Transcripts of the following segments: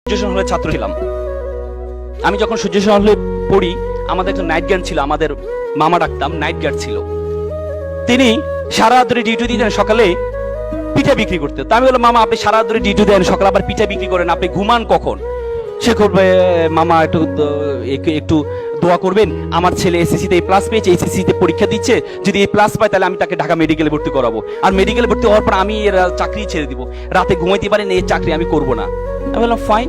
সূর্য হলের ছাত্র ছিলাম। আমি যখন সূর্য হলে পড়ি, আমাদের একটা নাইট গার্ড ছিল, আমাদের মামা ডাকতাম, নাইট গার্ড ছিল। তিনি সারা রাত ধরে ডিউটি দিতেন, সকালে পিঠা বিক্রি করতে। তা আমি বললাম, মামা আপনি সারা রাত ধরে ডিউটি দেন, সকালে আবার পিঠা বিক্রি করেন, আপনি ঘুমান কখন? সে করবে, মামা একটু একটু দোয়া করবেন, আমার ছেলে এসএসসিতে এ প্লাস পেয়েছে, এসএসসিতে পরীক্ষা দিচ্ছে, যদি এ প্লাস পায় তাহলে আমি তাকে ঢাকা মেডিকেলে ভর্তি করাবো, আর মেডিকেলে ভর্তি হওয়ার পর আমি এর চাকরি ছেড়ে দিব, রাতে ঘুমাইতে পারেন, এই চাকরি আমি করব না। আমি বললাম ফাইন।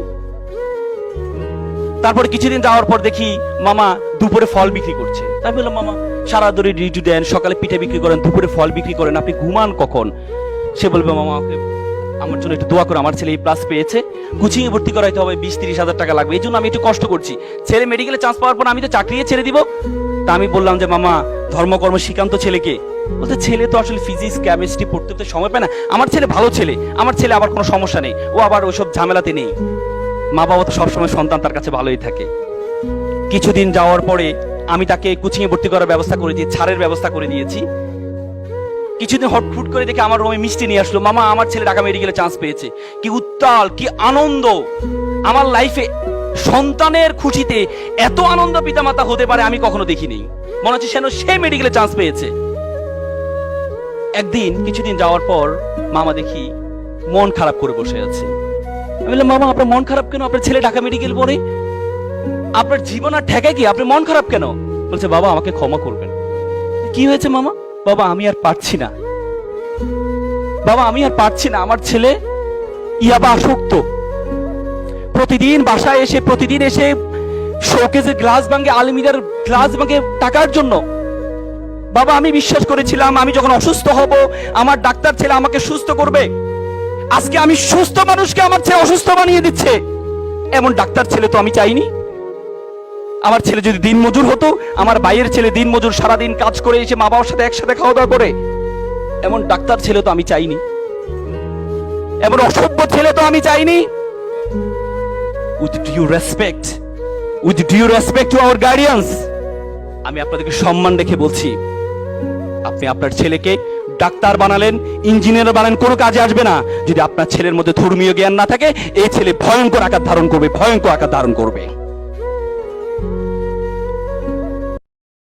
তারপরে কিছুদিন যাওয়ার পর দেখি মামা দুপুরে ফল বিক্রি করছে। তাই বললাম, মামা সারা ধরে ডিউটি দেন, সকালে পিঠা বিক্রি করেন, দুপুরে ফল বিক্রি করেন, আপনি ঘুমান কখন? সে বলবে, মামা আমাকে আমার জন্য একটু দোয়া করো, আমার ছেলে এই প্লাস পেয়েছে, কোচিংয়ে ভর্তি করাইতে হবে, 20-30 হাজার টাকা লাগবে, এই জন্য আমি একটু কষ্ট করছি, ছেলে মেডিকেলে চান্স পাওয়ার পর আমি তো চাকরি ছেড়ে দিব। তা আমি বললাম যে, মামা ধর্মকর্ম শিখান্ত ছেলেকে। বলতে, ছেলে তো আসলে ফিজিক্স কেমিস্ট্রি পড়তে সময় পায় না, আমার ছেলে ভালো ছেলে, আমার ছেলে আবার কোনো সমস্যা নেই, ও আবার ওইসব ঝামেলাতে নেই। মা বাবা তো সবসময় সন্তান তার কাছে ভালোই থাকে। কিছুদিন যাওয়ার পরে আমি তাকে কোচিংয়ে ভর্তি করার ব্যবস্থা করে দিয়েছি, ছাড়ের ব্যবস্থা করে দিয়েছি। কিছুদিন হটফুট করে দেখে আমার রুমে মিষ্টি নিয়ে আসলো, মামা আমার ছেলে ঢাকা মেডিকেলে চান্স পেয়েছে। কি উত্তাল, কি আনন্দ! আমার লাইফে সন্তানের খুশিতে এত আনন্দ পিতামাতা হতে পারে আমি কখনো দেখিনি। মনে হচ্ছে যেন সে মেডিকেলে চান্স পেয়েছে। একদিন কিছুদিন যাওয়ার পর মামা দেখি মন খারাপ করে বসে আছে। আমি বললাম, মামা আপনার মন খারাপ কেন? আপনার ছেলে ঢাকা মেডিকেল পড়ে, আপনার জীবন আর ঠেকায় কি, আপনি মন খারাপ কেন? বলছে, বাবা আমাকে ক্ষমা করবেন। কি হয়েছে মামা? বাবা আমি আর পারছি না, বাবা আমি আর পারছি না, আমার ছেলে ইয়াবা আসক্ত, প্রতিদিন বাসায় এসে শোকেজের গ্লাস ভাঙে, আলমিরার গ্লাস ভাঙে টাকার জন্য। বাবা আমি বিশ্বাস করেছিলাম আমি যখন অসুস্থ হব আমার ডাক্তার ছেলে আমাকে সুস্থ করবে, আজকে আমি সুস্থ মানুষকে আমার ছেলে অসুস্থ বানিয়ে দিচ্ছে। এমন ডাক্তার ছেলে তো আমি চাইনি। আমার ছেলে যদি দিন মজুর হতো, আমার ভাইয়ের ছেলে দিন মজুর, সারাদিন কাজ করে এসে মা বাবার সাথে একসাথে খাওয়া দাওয়া করে, এমন ডাক্তার ছেলে তো আমি চাইনি, এমন অসভ্য ছেলে তো আমি চাইনি। With due respect to our guardians, আমি আপনাদেরকে সম্মান রেখে বলছি, আপনি আপনার ছেলেকে ডাক্তার বানালেন, ইঞ্জিনিয়ার বানালেন, কোনো কাজে আসবে না যদি আপনার ছেলের মধ্যে ধর্মীয় জ্ঞান না থাকে। এই ছেলে ভয়ঙ্কর আকার ধারণ করবে, ভয়ঙ্কর আকার ধারণ করবে।